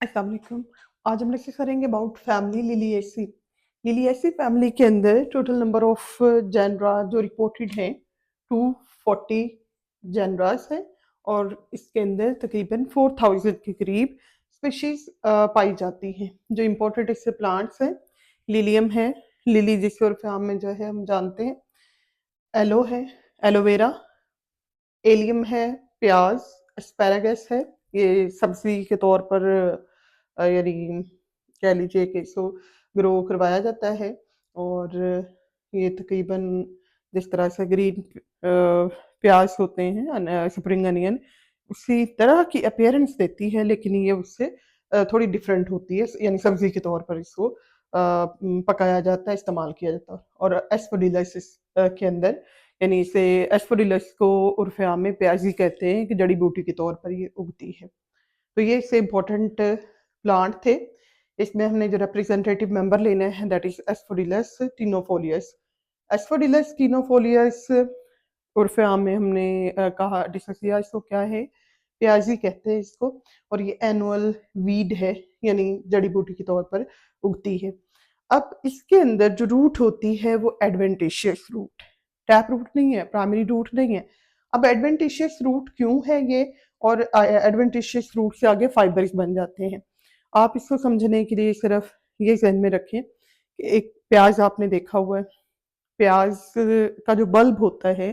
अस्सलाम वालेकुम। आज हम डिस्कस करेंगे about family Liliaceae. Liliaceae family के अंदर टोटल नंबर ऑफ जेनरा जो रिपोर्टेड हैं 240 जेनरास हैं और इसके अंदर तकरीबन 4000 के करीब स्पीशीज पाई जाती हैं। जो इम्पोर्टेड इससे प्लांट्स हैं, लिलियम है, लिली जिसे उर्फ आम में जो है हम जानते हैं, एलो है, एलोवेरा, एलियम है, प्याज, एस्पैरागस है। ये सब्जी के तौर पर यानी कह लीजिए कि इसको ग्रो करवाया जाता है और ये तकरीबन जिस तरह से ग्रीन प्याज होते हैं, स्प्रिंग अनियन, उसी तरह की अपीयरेंस देती है, लेकिन ये उससे थोड़ी डिफरेंट होती है। यानी सब्जी के तौर पर इसको पकाया जाता है, इस्तेमाल किया जाता है। और एस्परडिलस के अंदर यानी इसे एस्परडिलस को उर्फ आम में प्याजी कहते हैं कि जड़ी बूटी के तौर पर ये उगती है। तो ये इससे इम्पोर्टेंट प्लांट थे। इसमें हमने जो रिप्रेजेंटेटिव मेंबर लेना है दैट इज एस्परडिलस टिनोफोलियस। एस्परडिलस टिनोफोलियस उर्फ आम में हमने कहा डिस्कस किया इसको क्या है, प्याजी कहते हैं इसको। और ये एनुअल वीड है, यानी जड़ी बूटी के तौर पर उगती है। अब इसके अंदर जो रूट होती है वो एडवेंटिशियस रूट, टैप रूट नहीं है, प्राइमरी रूट नहीं है। अब एडवेंटिशियस रूट क्यों है ये, और एडवेंटिशियस रूट से आगे फाइबर्स बन जाते हैं। आप इसको समझने के लिए सिर्फ ये ज़हन में रखें कि एक प्याज आपने देखा हुआ है, प्याज का जो बल्ब होता है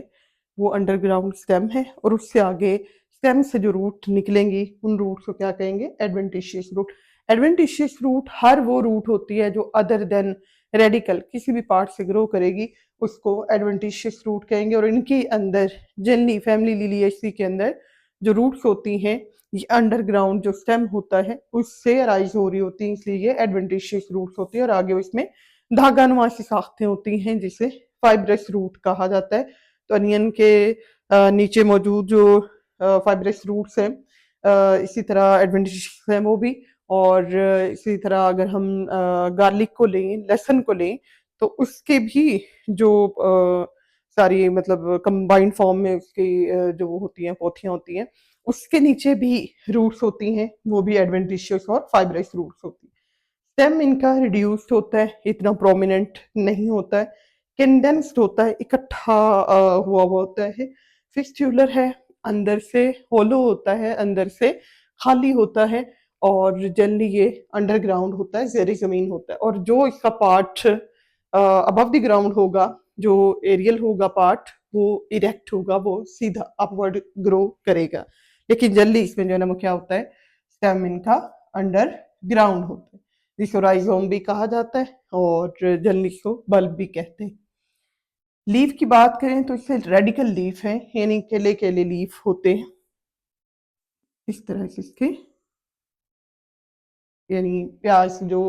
वो अंडरग्राउंड स्टेम है और उससे आगे स्टेम से जो रूट निकलेंगी उन रूट को क्या कहेंगे, एडवेंटिशियस रूट। एडवेंटिशियस रूट हर वो रूट होती है जो अदर देन रेडिकल किसी भी पार्ट से ग्रो करेगी, उसको एडवेंटिशियस रूट कहेंगे। और इनके अंदर जनरली फैमिली लिलिएसी के अंदर जो रूट्स होती हैं ये अंडरग्राउंड जो स्टेम होता है उससे अराइज हो रही होती है, इसलिए ये एडवेंटिशियस रूट्स होती है। और आगे इसमें धागा नुमा सी साख्तें होती हैं जिसे फाइब्रस रूट कहा जाता है। तो अनियन के नीचे मौजूद जो फाइब्रस रूट्स हैं, इसी तरह एडवेंटिशियस हैं वो भी। और इसी तरह अगर हम गार्लिक को लें, लहसुन को लें, तो उसके भी जो सारी मतलब कंबाइंड फॉर्म में उसकी जो वो होती हैं, पोथियाँ होती हैं, उसके नीचे भी रूट्स होती हैं, वो भी एडवेंटिशियस और फाइब्रस रूट्स होती हैं। स्टेम इनका रिड्यूस्ड होता है, इतना प्रोमिनेंट नहीं होता है, कंडेंस्ड होता है, इकट्ठा हुआ हुआ होता है। फिस्ट्यूलर है, अंदर से होलो होता है, अंदर से खाली होता है। और जनरली ये अंडरग्राउंड होता है, ज़ेरे ज़मीन होता है। और जो इसका पार्ट अबव द ग्राउंड होगा, जो एरियल होगा पार्ट, वो इरेक्ट होगा, वो सीधा अपवर्ड ग्रो करेगा। लेकिन जनरली इसमें जो है ना वो क्या होता है, स्टेम इनका अंडर ग्राउंड होता है, जिसको राइजोम भी कहा जाता है और जनरली इसको बल्ब भी कहते हैं। लीफ की बात करें तो इससे रेडिकल लीफ है, यानी केले केले लीफ होते हैं इस तरह से इसके, यानी प्याज जो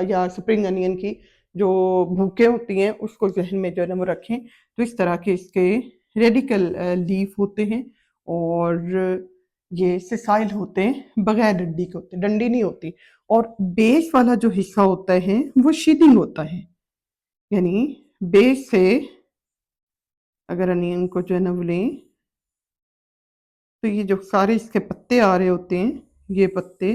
या स्प्रिंग अनियन की जो भूखे होती हैं उसको जहन में जो है ना वो रखें। तो इस तरह के इसके रेडिकल लीफ होते हैं और ये सिसाइल होते हैं, बगैर डंडी के होते हैं, डंडी नहीं होती। और बेस वाला जो हिस्सा होता है वो शीदिंग होता है, यानी बेस से अगर अनियन को जो है ना वो लें तो ये जो सारे इसके पत्ते आ रहे होते हैं, ये पत्ते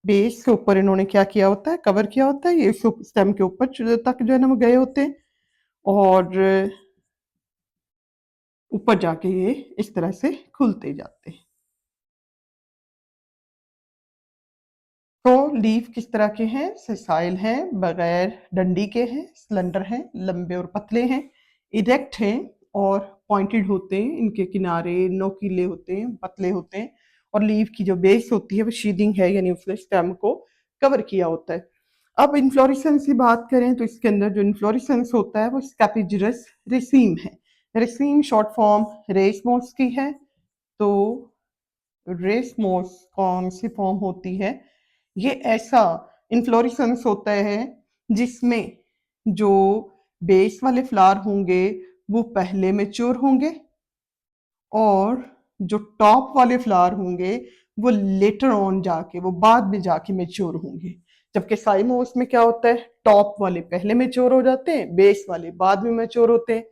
बेस के ऊपर इन्होंने क्या किया होता है, कवर किया होता है, ये स्टेम के ऊपर तक जो है ना वो गए होते हैं और ऊपर जाके ये इस तरह से खुलते जाते हैं। तो लीफ किस तरह के हैं, सेसाइल हैं, बगैर डंडी के हैं, स्लेंडर हैं, लंबे और पतले हैं, इरेक्ट हैं और पॉइंटेड होते हैं, इनके किनारे नोकीले होते हैं, पतले होते हैं। और लीफ की जो बेस होती है वो शीदिंग है, यानी उसने स्टेम को कवर किया होता है। अब इन्फ्लोरेसेंस की बात करें तो इसके अंदर जो इन्फ्लोरेसेंस होता है वो स्कैपिजिरस रेसीम है। रेसीम शॉर्ट फॉर्म रेसमोस की है। तो रेसमोस कौन सी फॉर्म होती है, ये ऐसा इन्फ्लोरेसेंस होता है जिसमें जो बेस वाले फ्लावर होंगे वो पहले मैच्योर होंगे और जो टॉप वाले फ्लावर होंगे वो लेटर ऑन जाके, वो बाद में जाके मैच्योर होंगे। जबकि साइमोस में क्या होता है, टॉप वाले पहले मैच्योर हो जाते हैं, बेस वाले बाद में मैच्योर होते हैं।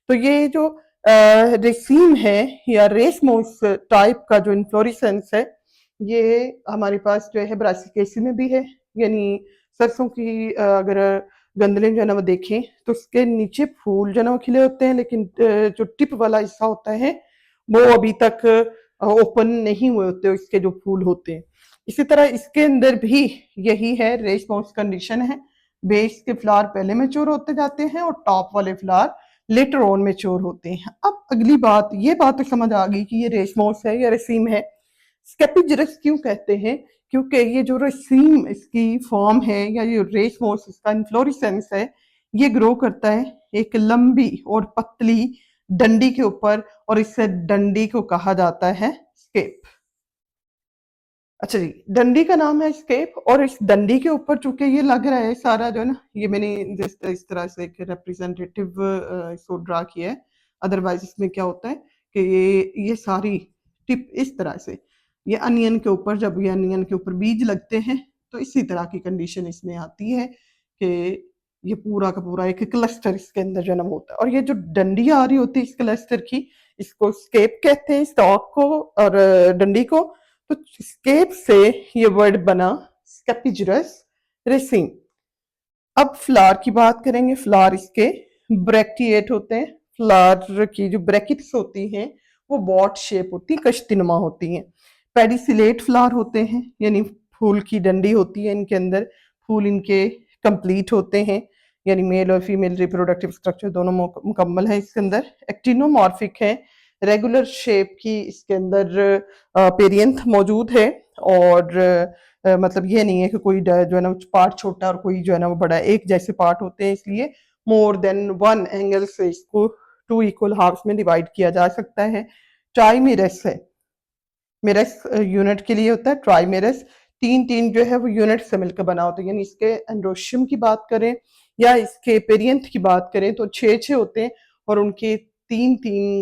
तो ये जो रेसीम है या रेसमोस टाइप का जो इन्फ्लोरेसेंस है ये हमारे पास जो है ब्रासिकेसी में भी है, यानी सरसों की अगर गंदलें जो है ना वो देखें तो उसके नीचे फूल जो है ना वो खिले होते हैं, लेकिन जो टिप वाला हिस्सा होता है वो अभी तक ओपन नहीं हुए होते इसके जो फूल होते हैं। इसी तरह इसके अंदर भी यही है, रेस माउस कंडीशन है। बेस के फ्लावर पहले मैच्योर होते जाते हैं और टॉप वाले फ्लावर लेटर ऑन मैच्योर होते हैं। अब अगली बात, ये बात तो समझ आ गई कि ये रेस माउस है या रेसीम है। स्केपिजरस क्यों कहते हैं? क्योंकि ये जो रसीम इसकी फॉर्म है या ये रेस मोस इसका इन्फ्लोरिसेंस है, ये ग्रो करता है एक लंबी और पतली डंडी के ऊपर, और इस डंडी को कहा जाता है स्केप। अच्छा जी, डंडी का नाम है स्केप, और इस डंडी के ऊपर चूंकि ये लग रहा है सारा जो है ना, ये मैंने जिस इस तरह से एक रिप्रेजेंटेटिव इसको ड्रा किया है। अदरवाइज इसमें क्या होता है कि ये सारी टिप इस तरह से, ये अनियन के ऊपर, जब ये अनियन के ऊपर बीज लगते हैं तो इसी तरह की कंडीशन इसमें आती है कि ये पूरा का पूरा एक क्लस्टर इसके अंदर जन्म होता है। और ये जो डंडी आ रही होती है इस क्लस्टर की, इसको स्केप कहते हैं, स्टॉक को और डंडी को। तो स्केप से ये वर्ड बना स्केपिजरस रेसिंग। अब फ्लावर की बात करेंगे। फ्लावर इसके ब्रैक्टिएट होते हैं। फ्लावर की जो ब्रैकेट्स होती हैं वो बॉट शेप होती है, कश्तिनुमा होती हैं। पेडिसिलेट फ्लावर होते हैं, यानी फूल की डंडी होती है इनके अंदर, फूल इनके कंप्लीट होते हैं, यानी मेल और फीमेल रिप्रोडक्टिव स्ट्रक्चर दोनों मुकम्मल है इसके अंदर। एक्टिनोमॉर्फिक है, रेगुलर शेप की इसके अंदर पेरियंथ मौजूद है, और मतलब ये नहीं है कि कोई जो है ना पार्ट छोटा और कोई जो है ना वो बड़ा है, एक जैसे पार्ट होते हैं, इसलिए मोर देन वन एंगल से इसको टू इक्वल हाफ्स में डिवाइड किया जा सकता है। ट्राइमेरस है, मेरस यूनिट के लिए होता है। ट्राइमेरस तीन तीन जो है वो यूनिट से मिलकर बना होता है, यानी इसके एंड्रोशियम की बात करें या इसके पेरियंथ की बात करें तो छः छः होते हैं, और उनके तीन तीन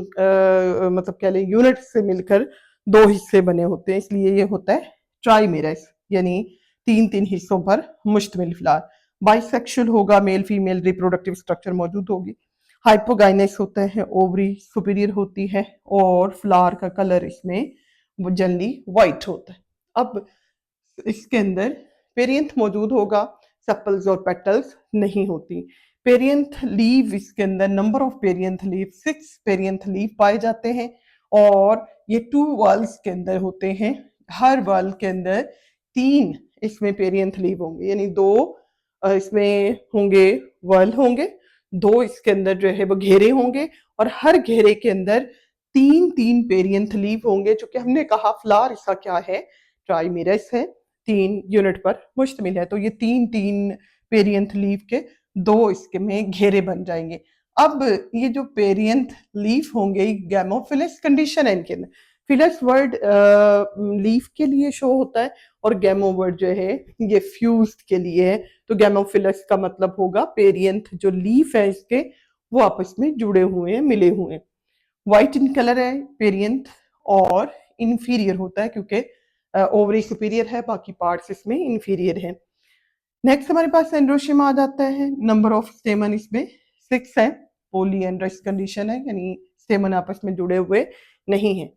मतलब कह लें यूनिट से मिलकर दो हिस्से बने होते हैं, इसलिए ये होता है ट्राइमेरस, यानी तीन तीन हिस्सों पर मुश्तमिल फ्लावर। बाइसेक्सुअल होगा, मेल फीमेल रिप्रोडक्टिव स्ट्रक्चर मौजूद होगी। हाइपोगाइनस होता है, ओवरी सुपीरियर होती है, और फ्लावर का कलर इसमें वो जनरली वाइट होता है। अब इसके अंदर पेरियंथ मौजूद होगा, सेपल्स और पेटल्स नहीं होती। पेरियंथ लीव, इसके अंदर number of perianth leave 6 perianth leave पाए जाते हैं, और ये 2 वॉल्स के अंदर होते हैं। हर वॉल के अंदर 3 इसमें पेरियंथ लीव होंगे, यानी 2 इसमें होंगे, वॉल होंगे, 2 इसके अंदर जो है वो घेरे होंगे, और हर घेरे के अंदर 3 पेरियंथ लीव होंगे। चूंकि हमने कहा फ्लावर इसका क्या है, ट्राइमेरस है, 3 यूनिट पर मुश्तमिल है, तो ये 3 पेरियंथ लीव के 2 इसके में घेरे बन जाएंगे। अब ये जो पेरियंथ लीफ होंगे, गैमोफिलस कंडीशन है इनके अंदर। फिलस वर्ड लीफ के लिए शो होता है, और गैमो वर्ड जो है ये फ्यूज्ड के लिए है। तो गैमोफिलस का मतलब होगा पेरियंथ जो लीफ है इसके वो आपस में जुड़े हुए हैं, मिले हुए हैं। व्हाइट इन कलर है पेरियंथ, और इंफीरियर होता है क्योंकि ओवरी सुपीरियर है, बाकी पार्ट्स इसमें इंफीरियर है। नेक्स्ट हमारे पास एंड्रोशियम आ जाता है। नंबर ऑफ स्टेमन इसमें 6 है। पोलीएंड्रस कंडीशन है, यानी स्टेमन आपस में जुड़े हुए नहीं है।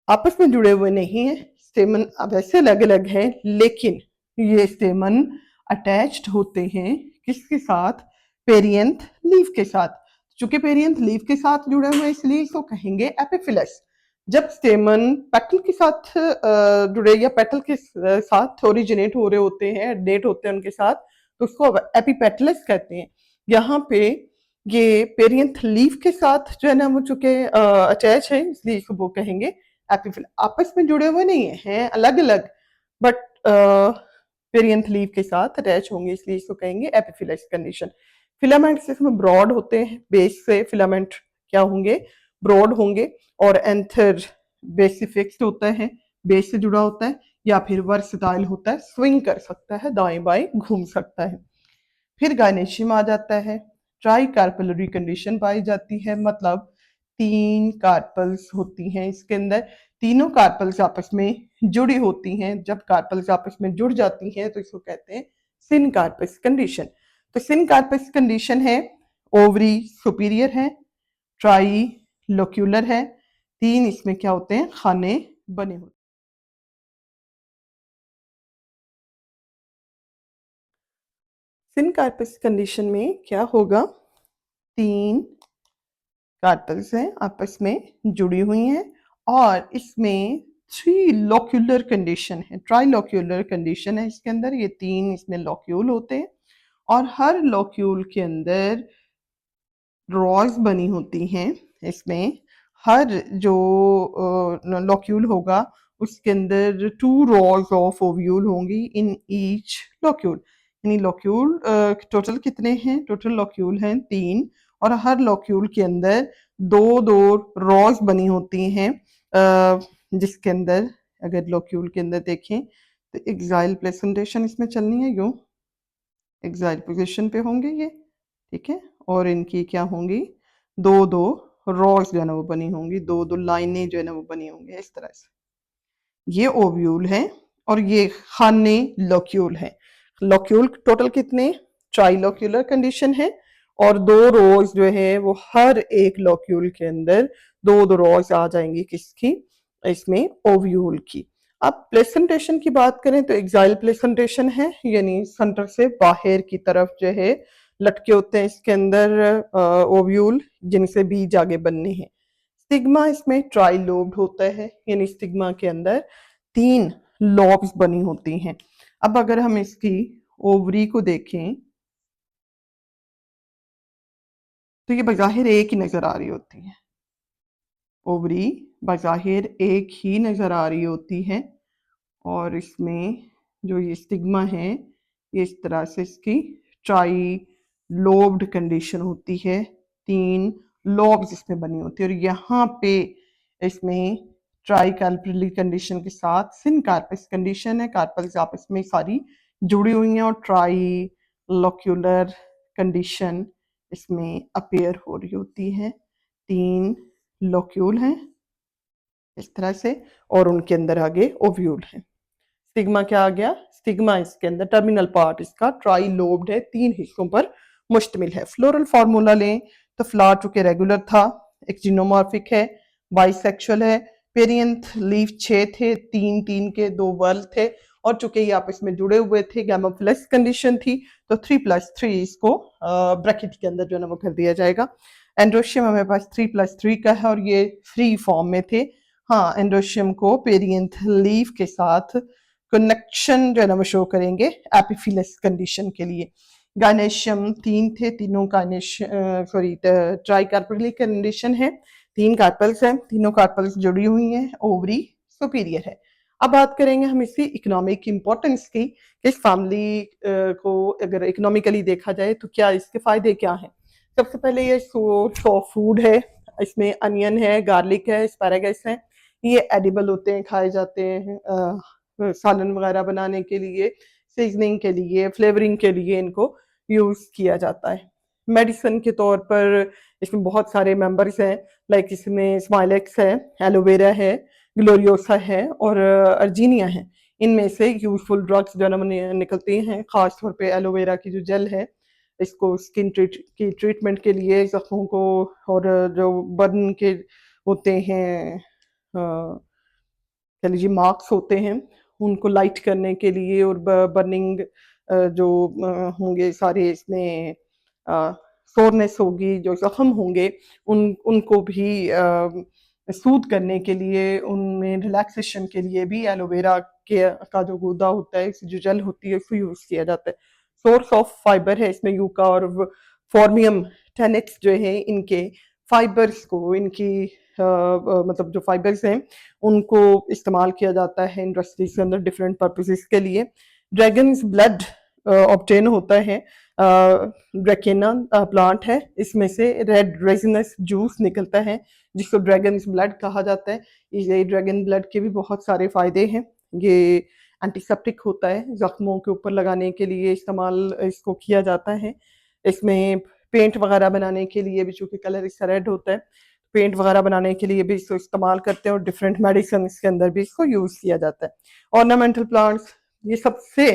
आपस में जुड़े हुए नहीं है, स्टेमन वैसे अलग अलग है, लेकिन ये स्टेमन अटैच्ड होते हैं किसके साथ? पेरियंथ लीफ के साथ। चूंकि पेरियंथ लीफ के साथ जुड़े हुए इसलिए इसको कहेंगे एपिफिलस। जब स्टेमन पेटल के साथ जुड़े या पेटल के साथ ओरिजिनेट हो रहे होते हैं, डेट होते हैं उनके साथ, तो उसको एपिपेटलस कहते हैं। यहाँ पे ये पेरियंथ लीफ के साथ जो है ना वो चूंकि अटैच है, इसलिए इसको वो कहेंगे एपिफिल। आपस में जुड़े हुए नहीं है, हैं अलग अलग, बट पेरियंथ लीफ के साथ अटैच होंगे, इसलिए इसको कहेंगे एपिफिलस कंडीशन। फिलामेंट्स इसमें ब्रॉड होते हैं, बेस से फिलामेंट क्या होंगे? ब्रॉड होंगे, और एंथर बेस से फिक्स्ड होता है, बेस से जुड़ा होता है, या फिर वर्सटाइल होता है, स्विंग कर सकता है, दाएं बाएं घूम सकता है। फिर गायनेशियम आ जाता है। ट्राई कार्पेलरी कंडीशन पाई जाती है, मतलब 3 कार्पल्स होती हैं इसके अंदर, तीनों कार्पल्स आपस में जुड़ी होती हैं। जब कार्पल्स आपस में जुड़ जाती हैं तो इसको कहते हैं सिन कार्पस कंडीशन। तो सिन कार्पस कंडीशन है, ओवरी सुपीरियर है, ट्राई लोक्यूलर है, 3 इसमें क्या होते हैं? खाने बने होते हैं। सिनकार्पस कंडीशन में क्या होगा, 3 कार्पल्स हैं आपस में जुड़ी हुई हैं और इसमें 3 लॉक्यूलर कंडीशन है, ट्राइलॉक्यूलर कंडीशन है इसके अंदर। ये 3 इसमें लॉक्यूल होते हैं और हर लॉक्यूल के अंदर रॉज बनी होती हैं। इसमें हर जो लॉक्यूल होगा उसके अंदर 2 रॉज ऑफ ओव्यूल होंगी इन ईच लॉक्यूल। यानी लॉक्यूल टोटल कितने हैं, टोटल लॉक्यूल हैं 3 और हर लॉक्यूल के अंदर 2-2 रॉज बनी होती हैं, जिसके अंदर अगर लॉक्यूल के अंदर देखें तो एक्साइल प्लेसेंटेशन इसमें चलनी है, यूं एक्साइल पोजीशन पे होंगे ये, ठीक है। और इनकी क्या होंगी, 2-2 रॉज जो है ना वो बनी होंगी, 2-2 लाइनें जो है ना वो बनी होंगी इस तरह से। ये ओव्यूल है और ये खाने लॉक्यूल है। लॉक्यूल टोटल कितने, ट्राइलॉक्यूलर कंडीशन है और 2 रोज जो है वो हर एक लॉक्यूल के अंदर 2-2 रोज आ जाएंगी किसकी, इसमें ओव्यूल की। अब प्लेसेंटेशन की बात करें तो एक्साइल प्लेसेंटेशन है, यानी सेंटर से बाहर की तरफ जो है लटके होते हैं इसके अंदर ओव्यूल, जिनसे बीज आगे बनने हैं। स्टिग्मा इसमें ट्राइलोब्ड होता है, यानी स्टिग्मा के अंदर 3 लॉब्स बनी होती हैं। अब अगर हम इसकी ओवरी को देखें तो ये बज़ाहिर एक ही नजर आ रही होती है, ओवरी बज़ाहिर एक ही नजर आ रही होती है और इसमें जो ये स्टिग्मा है ये इस तरह से इसकी ट्राई लोब्ड कंडीशन होती है, 3 लॉब्स इसमें बनी होती है और यहाँ पे इसमें ट्राई कार्पली कंडीशन के साथ सिन कार्पस कंडीशन है, कार्पल्स आपस में सारी जुड़ी हुई हैं और ट्राई लॉक्यूलर कंडीशन इसमें अपेयर हो रही होती है। 3 लॉक्यूल हैं इस तरह से और उनके अंदर आगे ओव्यूल है। स्टिग्मा क्या आ गया, स्टिग्मा इसके अंदर टर्मिनल पार्ट इसका ट्राइलोब्ड है, 3 हिस्सों पर मुश्तमिल है। फ्लोरल फार्मूला लें तो फ्लावर चूंकि रेगुलर था, एक्जिनोमॉर्फिक है, बाइसेक्सुअल है, पेरियंथ लीफ 6 थे, 3-3 के 2 वर्ल थे और चूंकि ये आपस में जुड़े हुए थे, गैमोफ्लेक्स कंडीशन थी तो 3+3 इसको ब्रैकेट के अंदर जो है ना वो कर दिया जाएगा। एंड्रोशियम हमारे पास 3+3 का है और ये फ्री फॉर्म में थे। हाँ, एंड्रोशियम को पेरियंथ लीफ के साथ कनेक्शन जो है ना वो शो करेंगे एपिफिलस कंडीशन के लिए। गायनेशियम 3 थे, तीनों ट्राइकार्पली कंडीशन है, 3 कार्पल्स हैं, तीनों कार्पल्स जुड़ी हुई हैं, ओवरी सुपीरियर है। अब बात करेंगे हम इसकी इकोनॉमिक इंपॉर्टेंस की, इस फैमिली को अगर इकोनॉमिकली देखा जाए तो क्या इसके फायदे क्या हैं। सबसे पहले ये सोर्स ऑफ फूड है, इसमें अनियन है, गार्लिक है, एस्पैरागस है, ये एडिबल होते हैं, खाए जाते हैं सालन वगैरह बनाने के लिए, सीजनिंग के लिए, फ्लेवरिंग के लिए इनको यूज़ किया जाता है। मेडिसिन के तौर पर इसमें बहुत सारे मेंबर्स हैं, लाइक इसमें स्माइलेक्स है, एलोवेरा है, ग्लोरियोसा है और अर्जीनिया है। इनमें से यूजफुल ड्रग्स जो है ना निकलती हैं, ख़ास तौर पे एलोवेरा की जो जेल है इसको स्किन की ट्रीटमेंट के लिए, ज़ख्मों को और जो बर्न के होते हैं कह लीजिए मार्क्स होते हैं उनको लाइट करने के लिए और बर्निंग जो होंगे सारे इसमें सोरनेस होगी, जो जख्म होंगे उनको भी सूद करने के लिए, उनमें रिलैक्सेशन के लिए भी एलोवेरा के का जो गूदा होता है, जो जेल होती है उसको यूज़ किया जाता है। सोर्स ऑफ फाइबर है इसमें यूका और फॉर्मियम टेनेक्स जो है, इनके फाइबर्स को इनकी मतलब जो फाइबर्स हैं उनको इस्तेमाल किया जाता है इंडस्ट्रीज के अंदर डिफरेंट पर्पसेस के लिए। ड्रैगन्स ब्लड ऑब्टेन होता है, ड्रैकेना प्लांट है, इसमें से रेड रेजिनस जूस निकलता है जिसको ड्रैगन्स ब्लड कहा जाता है। ये ड्रैगन ब्लड के भी बहुत सारे फायदे हैं, ये एंटीसेप्टिक होता है, जख्मों के ऊपर लगाने के लिए इस्तेमाल इसको किया जाता है। इसमें पेंट वगैरह बनाने के लिए भी, चूंकि कलर इसका रेड होता है, पेंट वगैरह बनाने के लिए भी इसको इस्तेमाल करते हैं और डिफरेंट मेडिसिन के अंदर भी इसको यूज़ किया जाता है। ऑर्नामेंटल प्लांट्स, ये सबसे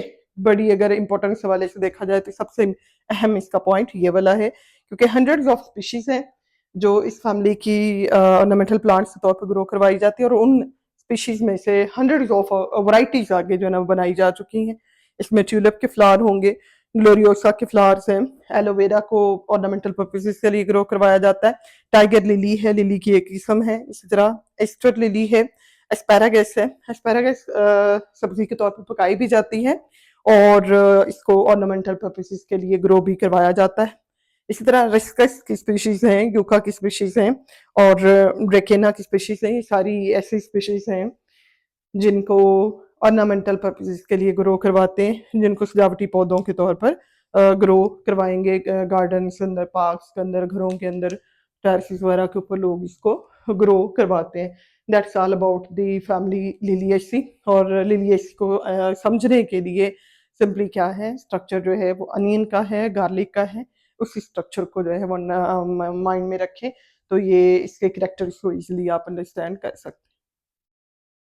बड़ी अगर इम्पोर्टेंस हवाले से देखा जाए तो सबसे अहम इसका पॉइंट ये वाला है, क्योंकि हंड्रेड्स ऑफ स्पीशीज हैं जो इस फैमिली की ऑर्नामेंटल प्लांट्स के तौर पर ग्रो करवाई जाती है और उन स्पीशीज में से हंड्रेड्स ऑफ वैरायटीज आगे जो है ना बनाई जा चुकी हैं। इसमें ट्यूलिप के फ्लावर होंगे ग्लोरियोसा के फ्लावर्स हैं। एलोवेरा को ऑर्नामेंटल पर्पसेस के लिए ग्रो करवाया जाता है। टाइगर लिली है, लिली की एक किस्म है। इसी तरह एस्टर लिली है। एस्पैरागस है। एस्पैरागस सब्जी के तौर पर पकाई भी जाती है और इसको ऑर्नामेंटल पर्पसेस के लिए ग्रो भी करवाया जाता है। इसी तरह रस्कस की स्पीशीज हैं, यूका की स्पीशीज हैं और ब्रेकेना की स्पीशीज हैं। ये सारी ऐसी स्पीशीज हैं जिनको ऑर्नामेंटल पर्पसेस के लिए ग्रो करवाते हैं, जिनको सजावटी पौधों के तौर पर ग्रो करवाएंगे गार्डन्स के अंदर, पार्क्स के अंदर, घरों के अंदर, टेरेसेस वगैरह के ऊपर लोग इसको ग्रो करवाते हैं। That's all about the family Liliaceae. और लिलिएसी को समझने के लिए सिंपली क्या है, स्ट्रक्चर जो है वो अनियन का है, गार्लिक का है। उसी स्ट्रक्चर को जो है वो माइंड में रखें तो ये इसके करेक्टर्स को इजीली आप अंडरस्टैंड कर सकते हैं।